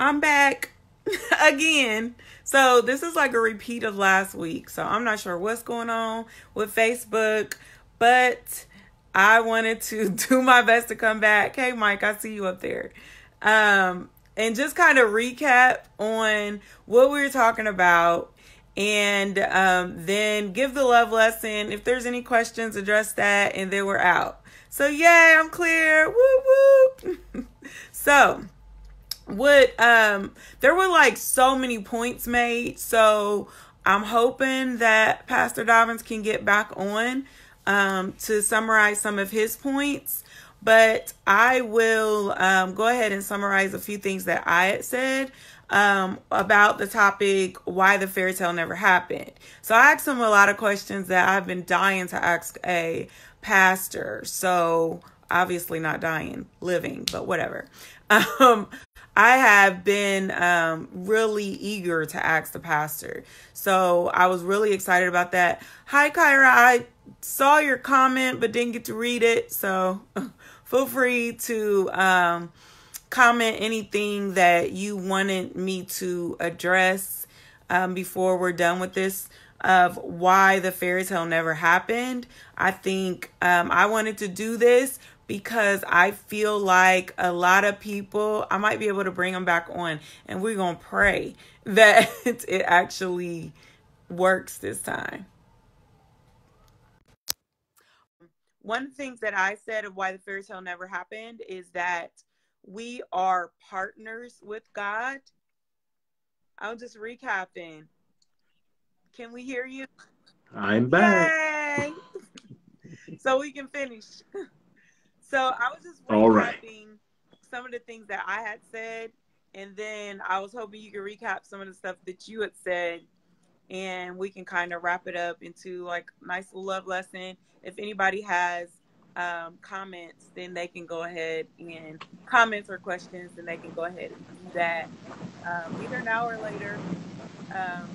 I'm back again. So this is like a repeat of last week. So I'm not sure what's going on with Facebook, but I wanted to do my best to come back. Hey, Mike, I see you up there. And just kind of recap on what we were talking about, and then give the love lesson. If there's any questions, address that, and then we're out. So yay, I'm clear. Whoop whoop. So there were like so many points made. So I'm hoping that Pastor Dobbins can get back on to summarize some of his points. But I will go ahead and summarize a few things that I had said about the topic, why the fairy tale never happened. So I asked him a lot of questions that I've been dying to ask a pastor. So obviously not dying, living, but whatever. I have been really eager to ask the pastor. So I was really excited about that. Hi, Kyra. I saw your comment, but didn't get to read it. So feel free to comment anything that you wanted me to address before we're done with this, of why the fairy tale never happened. I think I wanted to do this because I feel like a lot of people, I might be able to bring them back on, and we're going to pray that it actually works this time. One of the things that I said of why the fairy tale never happened is that we are partners with God. I'm just recapping. Can we hear you? I'm back. Yay! So we can finish. So I was just recapping some of the things that I had said, and then I was hoping you could recap some of the stuff that you had said, and we can kind of wrap it up into like a nice little love lesson. If anybody has comments, then they can go ahead and comments or questions, and they can go ahead and do that either now or later.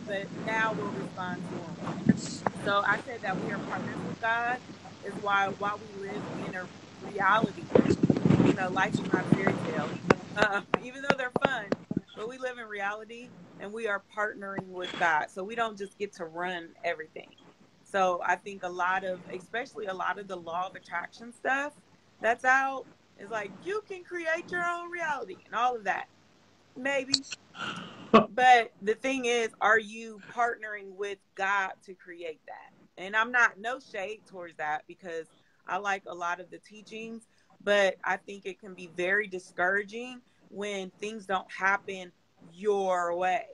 But now we'll respond to them. So I said that we are partners with God is why while we live in a reality, life is not a fairy tale, even though they're fun, but we live in reality and we are partnering with God. So we don't just get to run everything. So I think especially a lot of the law of attraction stuff that's out is like, you can create your own reality and all of that. Maybe. But the thing is, are you partnering with God to create that? And I'm no shade towards that, because I like a lot of the teachings, but I think it can be very discouraging when things don't happen your way,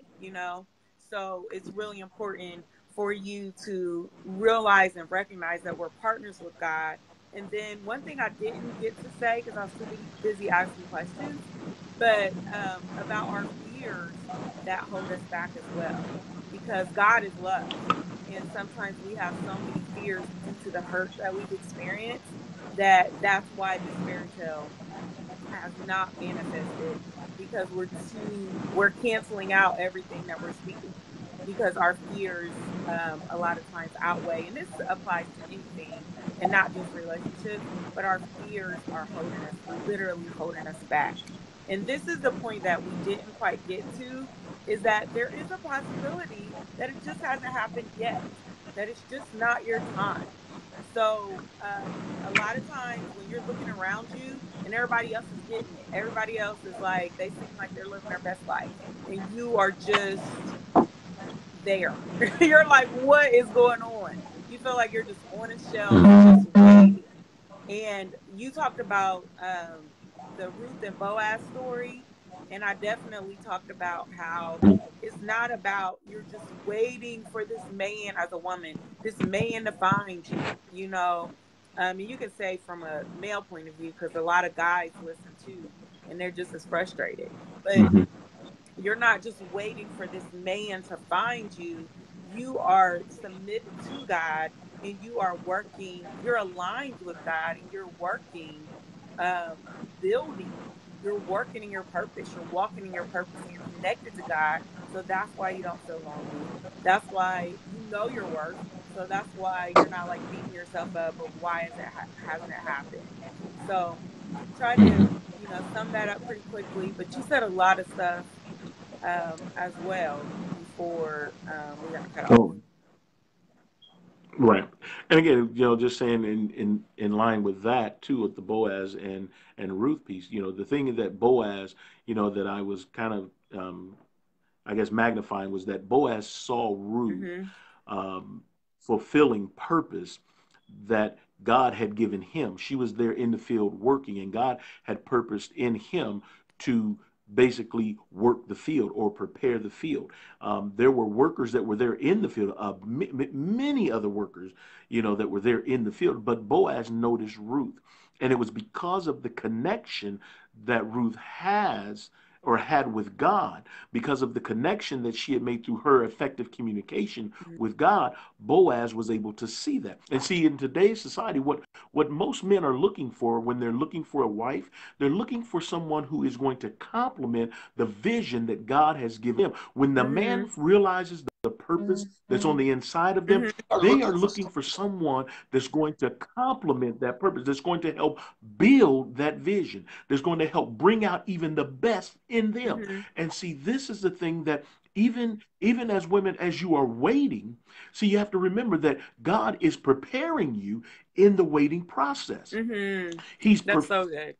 So it's really important for you to realize and recognize that we're partners with God. And then one thing I didn't get to say, because I was too busy asking questions, but about our fears that hold us back as well, because God is love. And sometimes we have so many fears due to the hurt that we've experienced that's why this fairy tale has not manifested, because we're canceling out everything that we're speaking, because our fears a lot of times outweigh, and this applies to anything and not just relationships, but our fears are literally holding us back. And this is the point that we didn't quite get to, is that there is a possibility that it just hasn't happened yet, that it's just not your time. So a lot of times when you're looking around you and everybody else is getting it, everybody else is like, they seem like they're living their best life, and you are just there. You're like, what is going on? You feel like you're just on a shelf, just waiting. And you talked about the Ruth and Boaz story, and I definitely talked about how it's not about you're just waiting for this man as a woman, this man to find you, you can say from a male point of view, because a lot of guys listen too, and they're just as frustrated. But you're not just waiting for this man to find you. You are submitted to God, and you are working, you're aligned with God, and you're working, building. You're working in your purpose. You're walking in your purpose, and you're connected to God. So that's why you don't feel lonely. That's why you know your worth. So that's why you're not like beating yourself up of why hasn't it happened. So try to, summed that up pretty quickly, but you said a lot of stuff as well before we got cut off. Oh, right. And again, just saying in line with that too, with the Boaz and Ruth piece, the thing is that Boaz, that I was kind of I guess magnifying was that Boaz saw Ruth Mm-hmm. um, fulfilling purpose that God had given him. She was there in the field working, and God had purposed in him to basically work the field or prepare the field. There were workers that were there in the field, many other workers, that were there in the field, but Boaz noticed Ruth. And it was because of the connection that Ruth has or had with God, because of the connection that she had made through her effective communication with God, Boaz was able to see that. And see, in today's society, what most men are looking for when they're looking for a wife, they're looking for someone who is going to complement the vision that God has given them. When the Mm-hmm. man realizes the purpose that's on the inside of them, Mm-hmm. they are looking for someone that's going to complement that purpose, that's going to help build that vision, that's going to help bring out even the best in them. Mm-hmm. And see, this is the thing that even as women, as you are waiting, see, you have to remember that God is preparing you in the waiting process. Mm-hmm. He's That's pre- so good.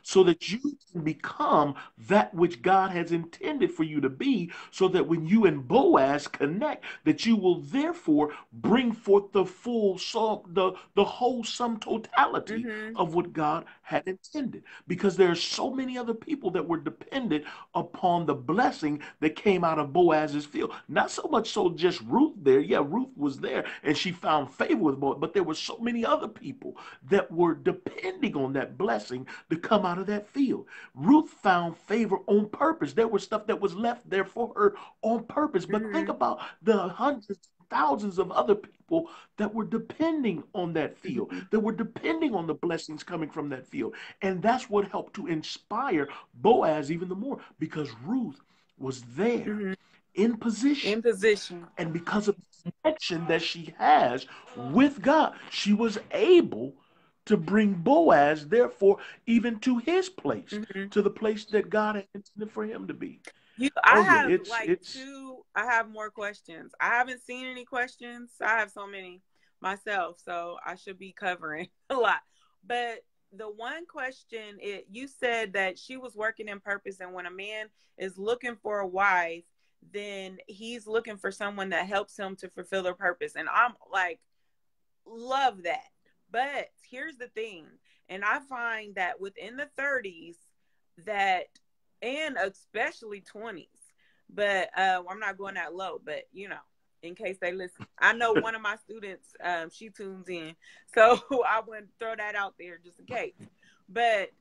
so that you can become that which God has intended for you to be, so that when you and Boaz connect, that you will therefore bring forth the full sum, the whole sum totality Mm-hmm. of what God had intended. Because there are so many other people that were dependent upon the blessing that came out of Boaz's field. Not so much so just Ruth there. Yeah, Ruth was there and she found favor with Boaz, but there were so many other people that were depending on that blessing to come out of that field. Ruth found favor on purpose. There was stuff that was left there for her on purpose. But think Mm-hmm. about the hundreds, thousands of other people that were depending on that field, Mm-hmm. that were depending on the blessings coming from that field. And that's what helped to inspire Boaz even the more, because Ruth was there Mm-hmm. in position. In position. And because of the connection that she has with God, she was able to bring Boaz, therefore, even to his place, Mm-hmm. to the place that God had intended for him to be. I Oh yeah, have like it's I have more questions. I haven't seen any questions. I have so many myself, so I should be covering a lot. But the one question, you said that she was working in purpose, and when a man is looking for a wife, then he's looking for someone that helps him to fulfill their purpose. And I'm like, love that. But here's the thing, and I find that within the 30s, that and especially 20s, but I'm not going that low, but in case they listen, I know one of my students, she tunes in, so I want to throw that out there just in case. But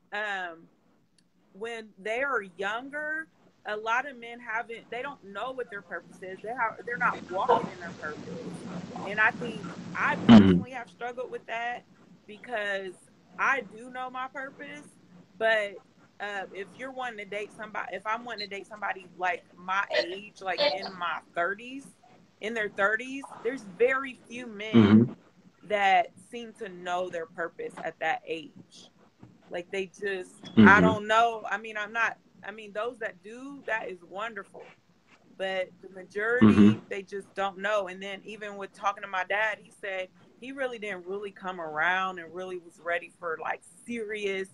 when they are younger, a lot of men they don't know what their purpose is. They're not walking in their purpose. And I think I Mhm. personally have struggled with that, because I do know my purpose, but if you're wanting to date somebody, if I'm wanting to date somebody like my age, like in their 30s, there's very few men Mhm. that seem to know their purpose at that age. Like they just, I Mhm. don't know. I mean, those that do, that is wonderful. But the Mhm. majority, they just don't know. And then even with talking to my dad, he said he really didn't really come around and really was ready for like serious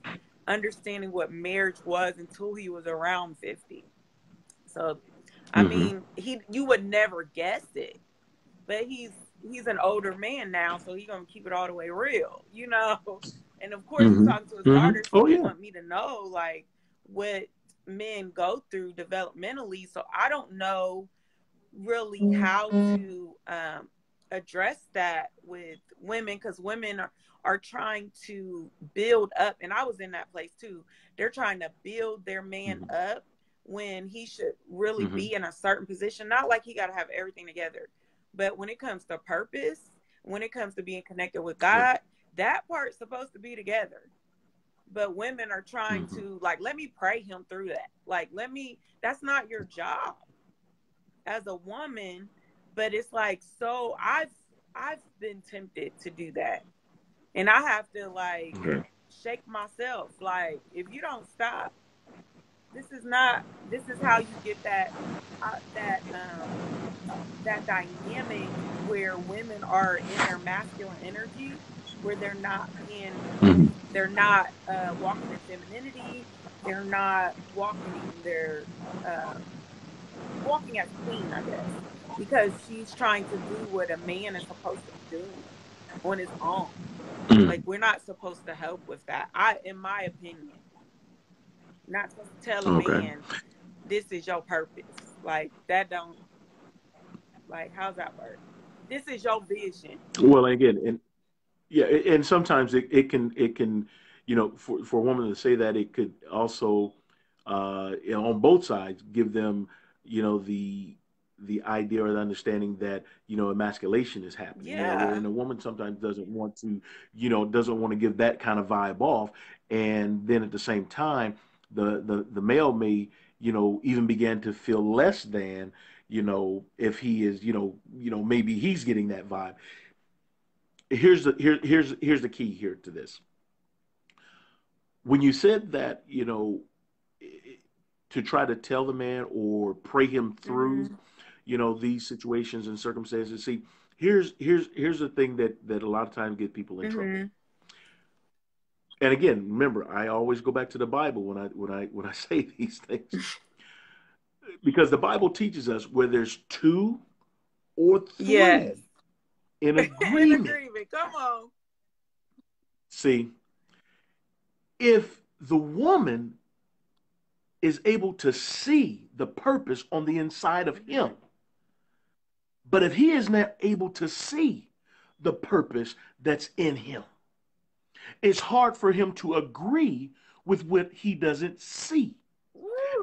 understanding what marriage was until he was around 50. So, I Mhm. mean, you would never guess it, but he's an older man now, so he's gonna keep it all the way real. And of course, he's Mhm. talking to his Mhm. daughter, so Oh he yeah. want me to know like what men go through developmentally. So I don't know really how to address that with women, because women are trying to build up, and I was in that place too. They're trying to build their man Mhm. up when he should really Mhm. be in a certain position. Not like he got to have everything together, but when it comes to purpose, when it comes to being connected with Yeah. God, that part's supposed to be together. But women are trying Mhm. to like, let me pray him through that. Like, that's not your job as a woman. But it's like, I've been tempted to do that, and I have to like Okay. shake myself. Like, if you don't stop, this is how you get that dynamic where women are in their masculine energy, where they're not walking in femininity, they're not walking as queen, I guess, because she's trying to do what a man is supposed to be doing on his own. Like, we're not supposed to help with that. In my opinion, not supposed to tell a man, this is your purpose. Like, that don't, like, how's that work? This is your vision. Well, again, and sometimes it can, for a woman to say that, it could also, on both sides, give them, the idea or the understanding that emasculation is happening. Yeah. And a woman sometimes doesn't want to give that kind of vibe off, and then at the same time, the male may even begin to feel less than if he is maybe he's getting that vibe. Here's the key here to this. When you said that, to try to tell the man or pray him through, these situations and circumstances. See, here's the thing that a lot of times get people in trouble. And again, remember, I always go back to the Bible when I say these things, because the Bible teaches us where there's two or three in agreement. Come on. See, if the woman is able to see the purpose on the inside of him, but if he is not able to see the purpose that's in him, it's hard for him to agree with what he doesn't see.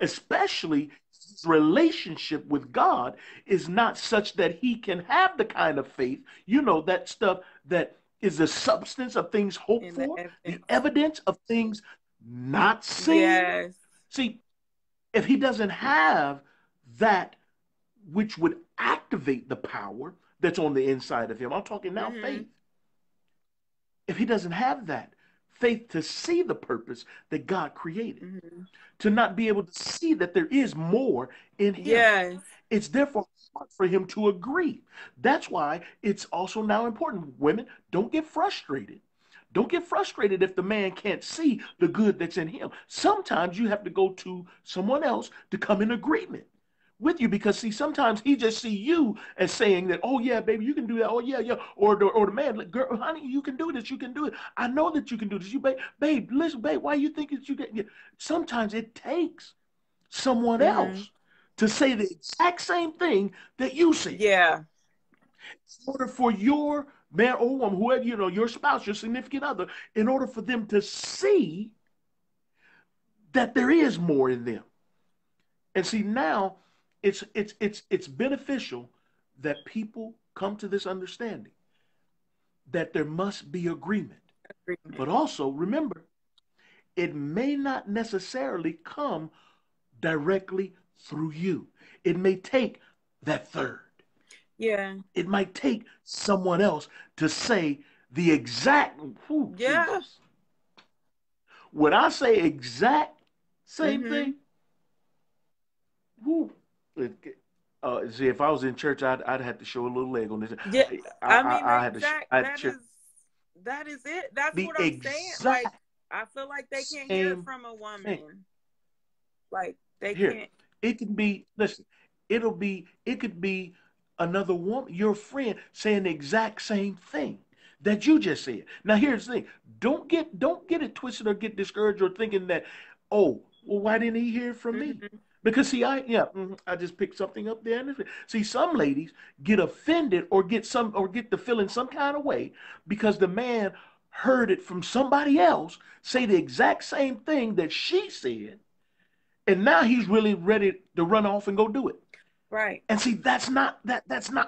Especially his relationship with God is not such that he can have the kind of faith, that stuff that is the substance of things hoped for, the evidence of things not seen. Yes. See, if he doesn't have that which would activate the power that's on the inside of him, I'm talking now faith. If he doesn't have that faith to see the purpose that God created, to not be able to see that there is more in him, it's therefore hard for him to agree. That's why it's also now important. Women, don't get frustrated. Don't get frustrated if the man can't see the good that's in him. Sometimes you have to go to someone else to come in agreement with you, because see, sometimes he just see you as saying that, oh yeah, baby, you can do that. Oh yeah, yeah. Or the man, like, girl, honey, you can do this. You can do it. I know that you can do this. You, babe, listen, babe, why you think that you can? Sometimes it takes someone else to say the exact same thing that you say. Yeah. In order for your man or woman, whoever, your spouse, your significant other, in order for them to see that there is more in them. And see, now it's beneficial that people come to this understanding that there must be agreement. But also remember, it may not necessarily come directly through you. It may take that third. Yeah. It might take someone else to say the exact. Jesus. When I say exact same thing, see, if I was in church, I'd have to show a little leg on this. Yeah, that is it. That's what I'm saying. Like, I feel like they can't hear it from a woman. Like, they can't. It can be. Listen, it could be another woman, your friend, saying the exact same thing that you just said. Now, here's the thing: don't get it twisted or get discouraged or thinking that, oh, well, why didn't he hear from me? Because see, I just picked something up there. See, some ladies get offended or get the feeling some kind of way because the man heard it from somebody else say the exact same thing that she said, and now he's really ready to run off and go do it. Right. And see, that's not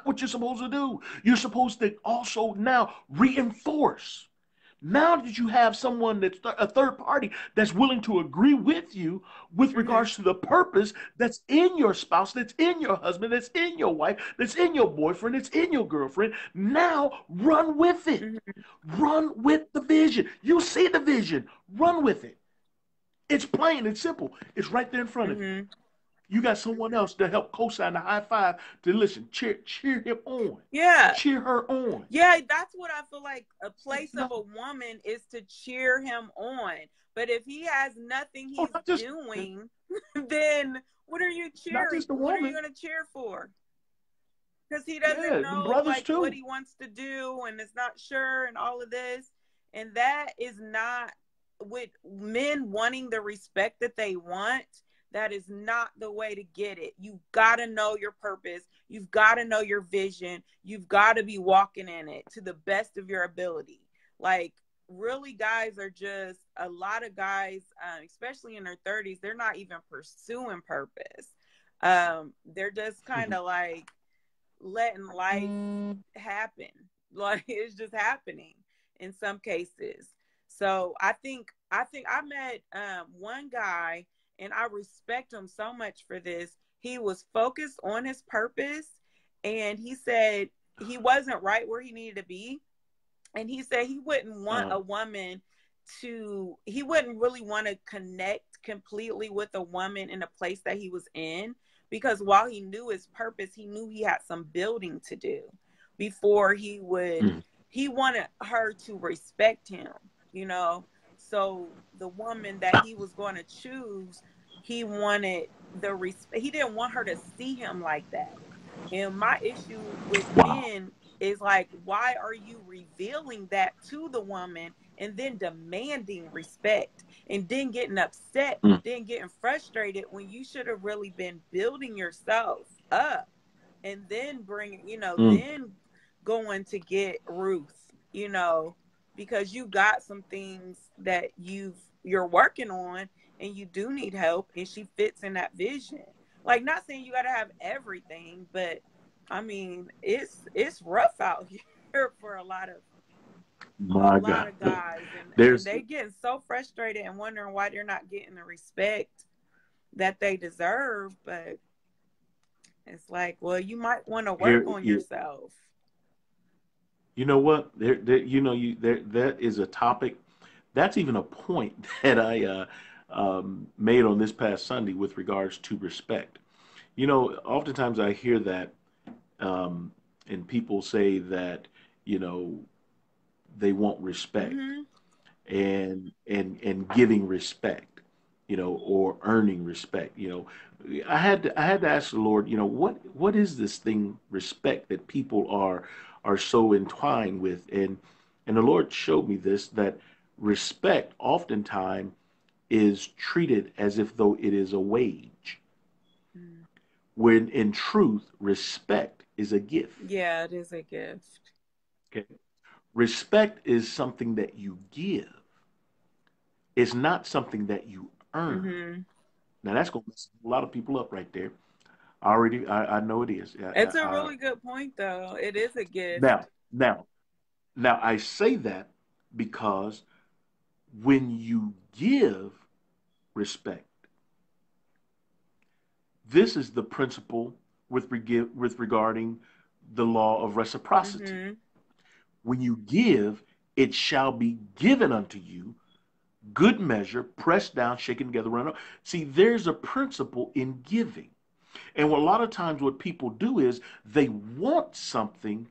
what you're supposed to do. You're supposed to also now reinforce Now that you have someone that's a third party that's willing to agree with you with Mm-hmm. regards to the purpose that's in your spouse, that's in your husband, that's in your wife, that's in your boyfriend, that's in your girlfriend, now run with it. Mm-hmm. Run with the vision. You see the vision, run with it. It's plain and simple. It's right there in front of you. Mm-hmm. You got someone else to help co-sign the high five to listen, cheer him on, Yeah. cheer her on. Yeah, that's what I feel like a place of No, a woman is to cheer him on. But if he has nothing oh, he's not just doing, then what are you not cheering? just the What are you woman. going to cheer for? Because he doesn't Yeah, the know brothers like what too. he wants to do and is not sure and all of this. And that is not with men wanting the respect that they want. That is not the way to get it. You've got to know your purpose. You've got to know your vision. You've got to be walking in it to the best of your ability. Like, really, guys are just a lot of guys, especially in their 30s, they're not even pursuing purpose. They're just kind of like letting life happen. Like, it's just happening in some cases. So I met one guy, and I respect him so much for this. He was focused on his purpose, and he said he wasn't right where he needed to be. And he said he wouldn't want Uh, a woman he wouldn't really want to connect completely with a woman in a place that he was in, because while he knew his purpose, he knew he had some building to do before mm, he wanted her to respect him, you know. So the woman that he was going to choose, he wanted the respect. He didn't want her to see him like that. And my issue with wow. men is like, why are you revealing that to the woman and then demanding respect and then getting upset, Mm, then getting frustrated when you should have really been building yourself up and then bringing, mm, then going to get Ruth, because you got some things that you're working on and you do need help, and she fits in that vision. Like, not saying you got to have everything, but I mean, it's rough out here for a my lot God. of guys, and There's they getting so frustrated and wondering why they're not getting the respect that they deserve. But it's like, well, you might want to work here. on yourself. You know what? That is a topic. That's even a point that I made on this past Sunday with regards to respect. Oftentimes I hear that, um, and people say that, you know, they want respect Mm-hmm. and giving respect, or earning respect. I had to ask the Lord, what is this thing respect that people are so entwined with, and the Lord showed me this, that respect oftentimes is treated as if though it is a wage, Mm. when in truth respect is a gift. Yeah, it is a gift. Okay, respect is something that you give. It's not something that you earn. Mm-hmm. Now that's going to mess a lot of people up right there. I know it is. It's a really good point, though. It is a Now, gift. now, now, I say that because when you give respect, this is the principle with regarding the law of reciprocity. Mm-hmm. When you give, it shall be given unto you, good measure, pressed down, shaken together, run up. See, there's a principle in giving. And a lot of times what people do is they want something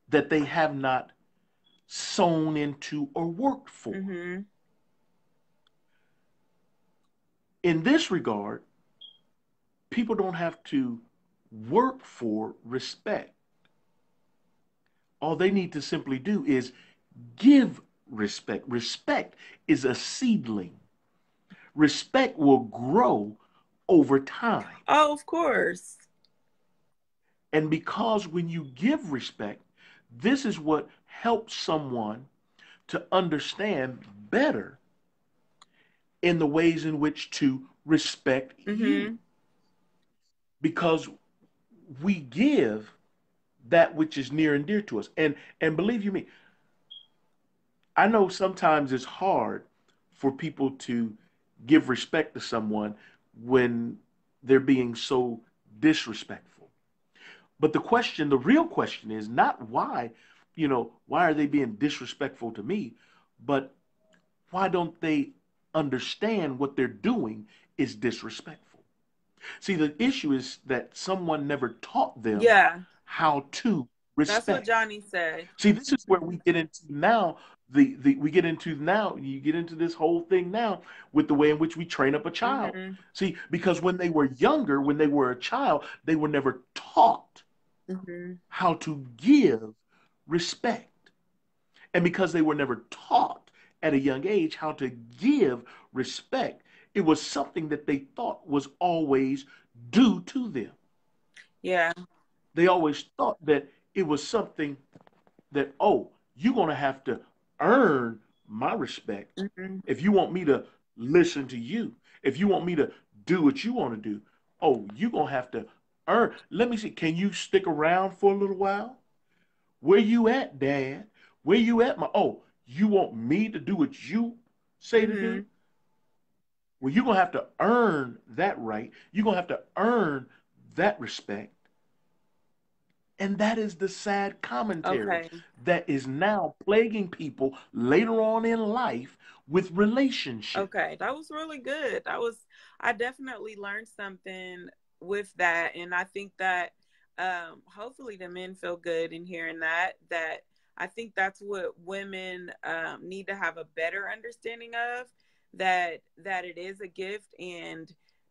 that they have not sown into or worked for. Mm-hmm. In this regard, people don't have to work for respect. All they need to simply do is give respect. Respect is a seedling. Respect will grow over time. Oh, of course. And because when you give respect, this is what helps someone to understand better in the ways in which to respect you. Mm-hmm. Because we give that which is near and dear to us. And believe you me, I know sometimes it's hard for people to give respect to someone when they're being so disrespectful. But the real question is not why, why are they being disrespectful to me, but why don't they understand what they're doing is disrespectful? See, the issue is that someone never taught them Yeah, how to that's what respect. Johnny said. See, this is where we get into now. You get into this whole thing now with the way in which we train up a child. Hmm. See, because when they were younger, when they were a child, they were never taught Hmm. how to give respect. And because they were never taught at a young age how to give respect, it was something that they thought was always due to them. Yeah. They always thought that it was something that, oh, you're going to have to earn my respect Hmm. if you want me to listen to you, if you want me to do what you want to do. Oh, you're going to have to earn. Let me see. Can you stick around for a little while? Where you at, Dad? Where you at, my? Oh, you want me to do what you say to do? Hmm. Well, you're going to have to earn that right. You're going to have to earn that respect. And that is the sad commentary Okay. that is now plaguing people later on in life with relationships. Okay. That was really good. I definitely learned something with that. And I think that hopefully the men feel good in hearing that I think that's what women need to have a better understanding of, that it is a gift, and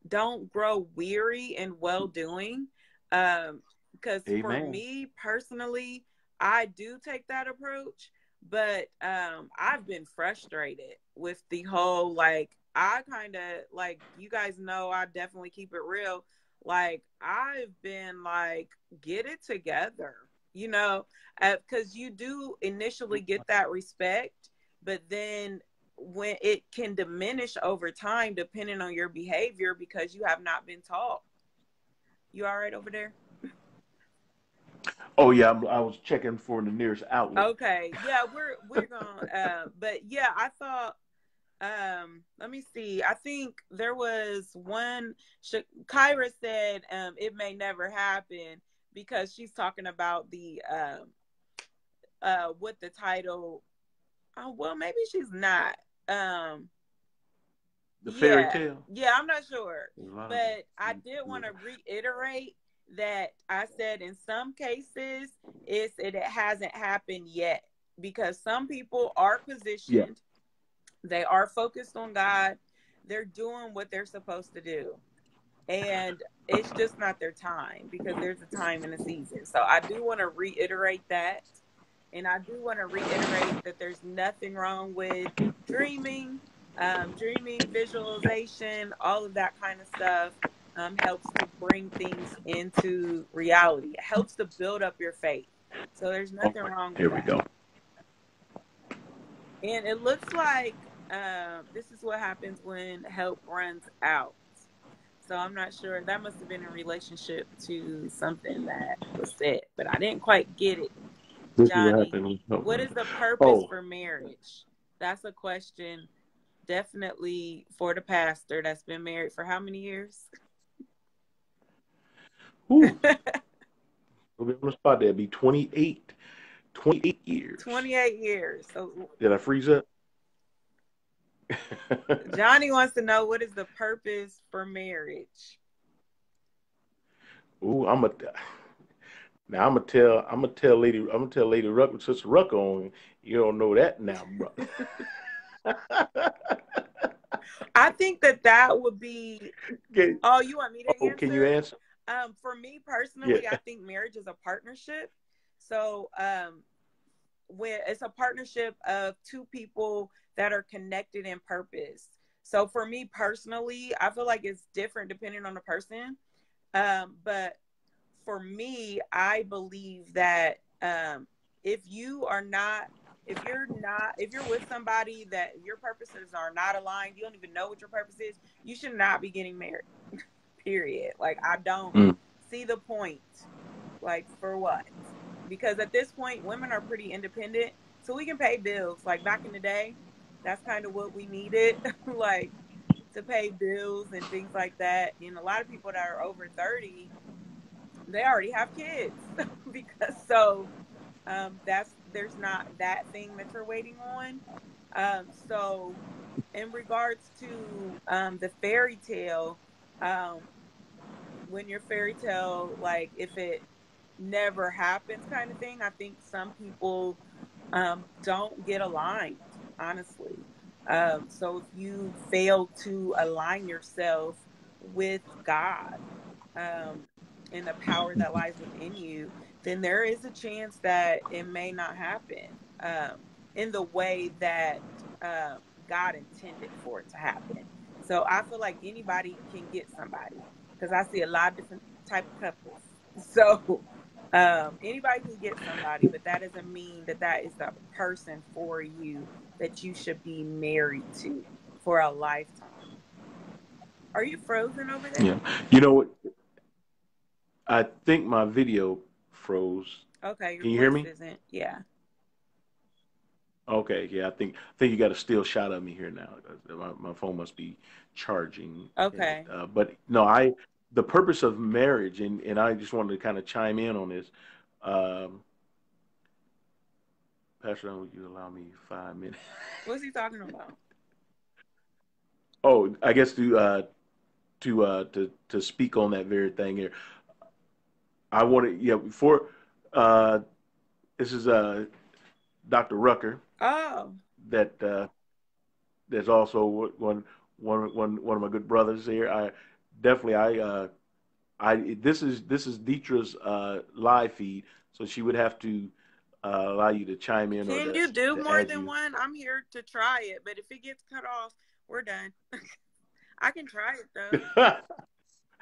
don't grow weary in well doing. Because for Amen. me personally, I do take that approach, but I've been frustrated with the whole, like, I kind of, like, you guys know, I definitely keep it real. Like, I've been like, get it together, you know, because you do initially get that respect, but then when it can diminish over time depending on your behavior because you have not been taught. You all right over there? Oh yeah, I was checking for the nearest outlet. Okay. Yeah, we're gonna but yeah, I thought let me see. I think there was one Kyra said it may never happen because she's talking about the what the title, oh well, maybe she's not. Um The fairy yeah. tale. Yeah, I'm not sure. But I did want to reiterate that I said in some cases it hasn't happened yet, because some people are Yeah. positioned, they are focused on God, they're doing what they're supposed to do. And it's just not their time, because there's a time and a season. So I do want to reiterate that. And I do want to reiterate that there's nothing wrong with dreaming, dreaming, visualization, all of that kind of stuff. Helps to bring things into reality. It helps to build up your faith. So there's All nothing right. wrong with Here we that. go. And it looks like this is what happens when help runs out. So I'm not sure. That must have been in relationship to something that was said, but I didn't quite get it. This is what Johnny, happened. what is the purpose Oh, for marriage? That's a question definitely for the pastor that's been married for how many years? whew. We'll be on the spot there. It'll be 28 years. 28 years. So Did I freeze up? Johnny wants to know, what is the purpose for marriage? Ooh, now Lady Ruck, Sister Ruck on. You don't know that now, bro. I think that would be. Okay. Oh, you want me to Oh, can you answer? answer? For me Yeah. personally, I think marriage is a partnership. So, when it's a partnership of two people that are connected in purpose. So for me personally, I feel like it's different depending on the person. But for me, I believe that if you are not, if you're with somebody that your purposes are not aligned, you don't even know what your purpose is, you should not be getting married. Period. Like, I don't Mm. see the point. Like, for what? Because at this point, women are pretty independent. so we can pay bills. Like back in the day, that's kind of what we needed, like to pay bills and things like that. And a lot of people that are over 30, they already have kids because there's not that thing that you're waiting on. So in regards to the fairy tale, um, when your fairy tale, like if it never happens kind of thing, I think some people don't get aligned, honestly. So if you fail to align yourself with God, um, and the power that lies within you, then there is a chance that it may not happen in the way that God intended for it to happen. So I feel like anybody can get somebody because I see a lot of different type of couples. So anybody can get somebody, but that doesn't mean that that is the person for you that you should be married to for a lifetime. Are you frozen over there? Yeah. You know what? I think my video froze. Okay, your Can you hear voice me? isn't. Yeah. Okay, yeah, I think you got a still shot of me here now. My phone must be charging in it. Okay. But no, the purpose of marriage, and I just wanted to kind of chime in on this. Um, Pastor, would you allow me 5 minutes? What's he talking about? Oh, I guess to speak on that very thing here. I want to, yeah, before uh, this is Dr. Rucker Oh. that there's also one of my good brothers here. I definitely I this is Detra's live feed, so she would have to allow you to chime in or Can you do to more add than you. one? I'm here to try it, but if it gets cut off, we're done. I can try it though.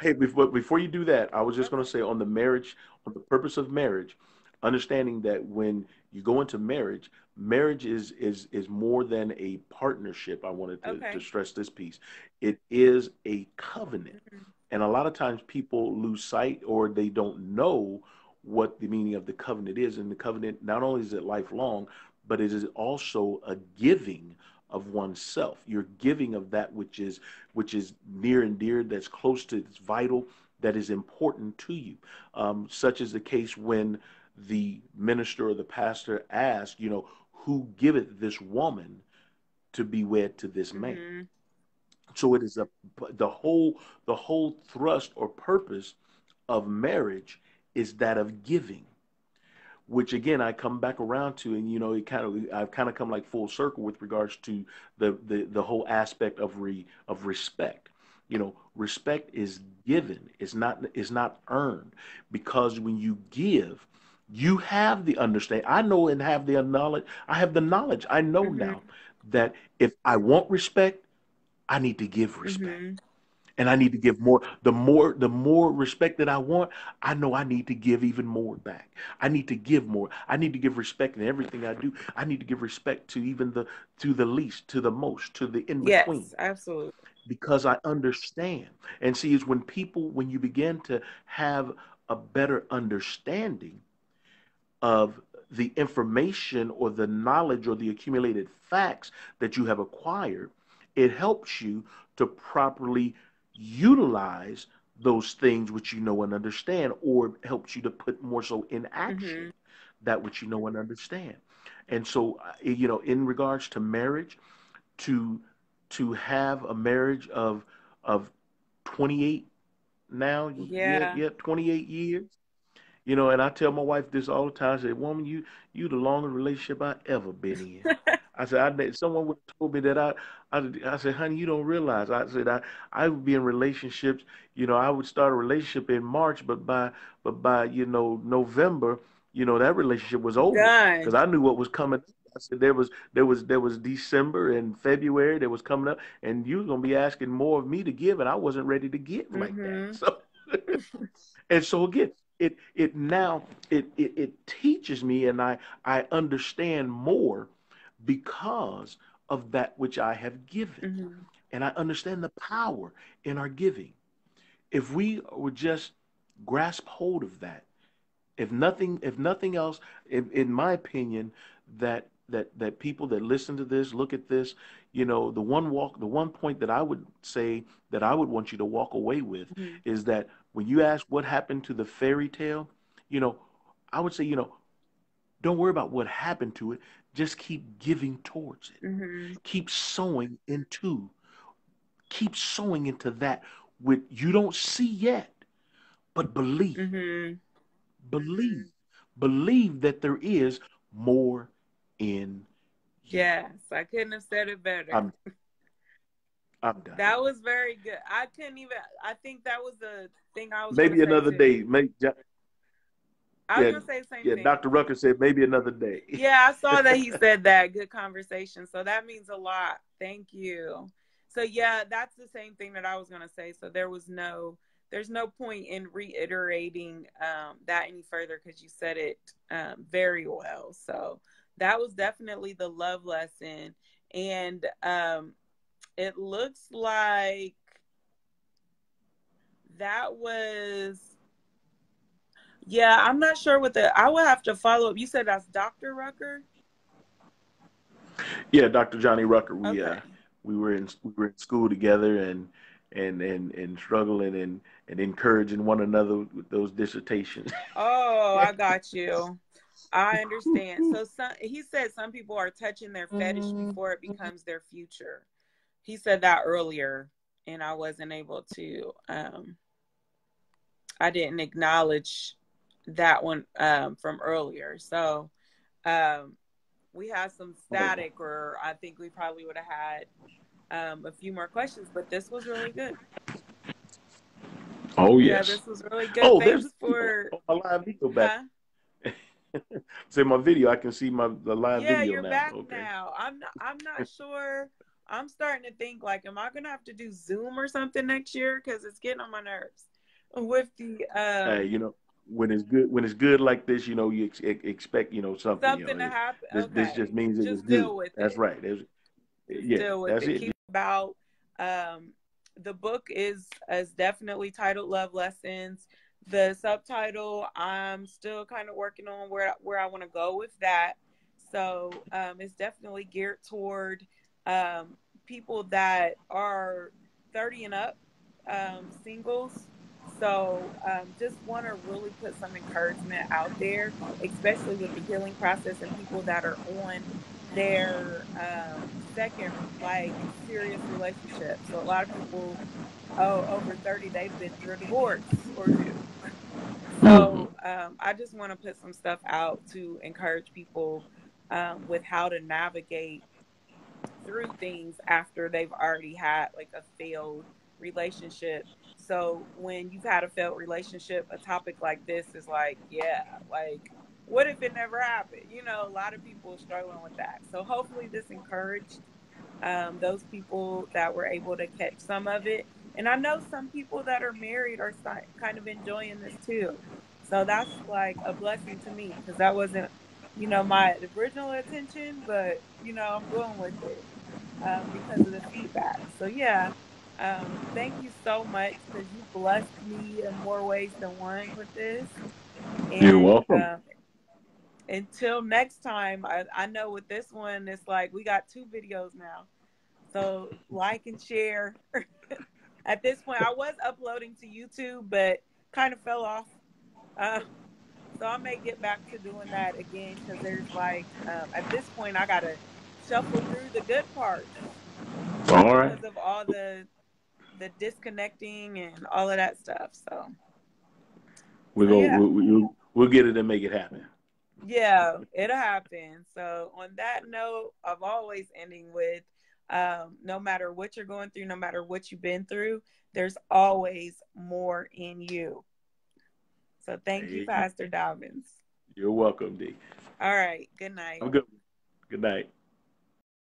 Hey, before you do that, I was just going Okay. to say on the marriage, on the purpose of marriage, understanding that when you go into marriage, marriage is more than a partnership. I wanted to Okay. stress this piece. It is a covenant. Hmm. And a lot of times people lose sight or they don't know what the meaning of the covenant is. And the covenant, not only is it lifelong, but it is also a giving of oneself. You're giving of that which is near and dear, that's close to, it's vital, that is important to you. Such is the case when the minister or the pastor asks, who giveth this woman to be wed to this man? Hmm. So it is the whole thrust or purpose of marriage is that of giving, which again I come back around to, and I've kind of come like full circle with regards to the whole aspect of respect. Respect is given. It's not earned, because when you give, you have the understanding. I know and have the knowledge. I have the knowledge. I know Hmm. now that if I want respect, I need to give respect. Hmm. And I need to give more. The more respect that I want, I know I need to give even more back. I need to give more. I need to give respect in everything I do. I need to give respect to the least, to the most, to the in between, Yes, absolutely. because I understand. And see, is when you begin to have a better understanding of the information or the knowledge or the accumulated facts that you have acquired, it helps you to properly utilize those things which you know and understand, or helps you to put more so in action Hmm. that which you know and understand. And so, in regards to marriage, to have a marriage of 28 now, yeah, Yeah. yeah, 28 years, and I tell my wife this all the time. I say, "Woman, you the longest relationship I ever been in." I said, someone would have told me that I said, "Honey, you don't realize." I said, I would be in relationships. I would start a relationship in March, but by November, that relationship was over, because Done. I knew what was coming. I said there was December and February that was coming up, and you was gonna be asking more of me to give, and I wasn't ready to give like that. Hmm. So. And so again, it now it teaches me, and I understand more because of that which I have given, Hmm. and I understand the power in our giving. If we would just grasp hold of that, if nothing else, in my opinion, that that people that listen to this, look at this, you know, the one point that I would say that I would want you to walk away with Mm-hmm. is that when you ask what happened to the fairy tale, you know, I would say, you know, don't worry about what happened to it. Just keep giving towards it. Mm-hmm. Keep sowing into. Keep sowing into that which you don't see yet, but believe. Mm-hmm. Believe. Believe that there is more in you. Yes, I couldn't have said it better. I'm I'm done. That was very good. I couldn't even. I think that was the thing I was gonna Maybe say another too. day. Maybe, I was yeah, gonna say the same yeah. thing. Dr. Rucker said maybe another day. Yeah, I saw that he said that. Good conversation. So that means a lot. Thank you. So yeah, that's the same thing that I was gonna say. So there's no point in reiterating that any further because you said it very well. So that was definitely the love lesson, and it looks like that was. Yeah, I'm not sure what I will have to follow up. You said that's Dr. Rucker? Yeah, Dr. Johnny Rucker. Okay. We were in school together and struggling and encouraging one another with those dissertations. Oh, I got you. I understand. So he said some people are touching their fetish before it becomes their future. He said that earlier, and I wasn't able to. I didn't acknowledge that one from earlier. So we had some static, or I think we probably would have had a few more questions. But this was really good. Oh Yeah, yes. this was really good. Oh, there's Thanks for, my live video back. huh? Say my video. I can see the live Yeah, video you're now. back Okay. now. I'm not sure. I'm starting to think like, am I gonna have to do Zoom or something next year? Because it's getting on my nerves. With the Hey, you know, when it's good like this, you know, you expect, you know, something. You know, something to happen. this just Okay, means it was just good. deal with That's it. right. Just Yeah, deal with that's it. it. Keep about. Um, the book is definitely titled Love Lessons. The subtitle, I'm still kind of working on where I want to go with that. So it's definitely geared toward people that are 30 and up, singles. So just want to really put some encouragement out there, especially with the healing process and people that are on their second like serious relationship. So a lot of people, over 30, they've been through a divorce or two. Mm-hmm. So I just want to put some stuff out to encourage people with how to navigate through things after they've already had like a failed relationship. So when you've had a failed relationship, a topic like this is like, yeah, like what if it never happened? You know, a lot of people are struggling with that. So hopefully this encouraged those people that were able to catch some of it. And I know some people that are married are kind of enjoying this too. So that's like a blessing to me because that wasn't, my original intention, but, I'm going with it because of the feedback. So, yeah, thank you so much because you blessed me in more ways than one with this. You're And welcome. until next time, I know with this one, it's like we got 2 videos now. So like and share. At this point, I was uploading to YouTube, but kind of fell off. Uh, so I may get back to doing that again because there's like, at this point, I got to shuffle through the good parts All right. because of all the disconnecting and all of that stuff. So, We so go. yeah. We'll get it and make it happen. Yeah, it'll happen. So on that note, of always ending with, no matter what you're going through, no matter what you've been through, there's always more in you. So thank you, Hey, Pastor Dobbins. you're welcome, D. All right. Good night. I'm good. Good night.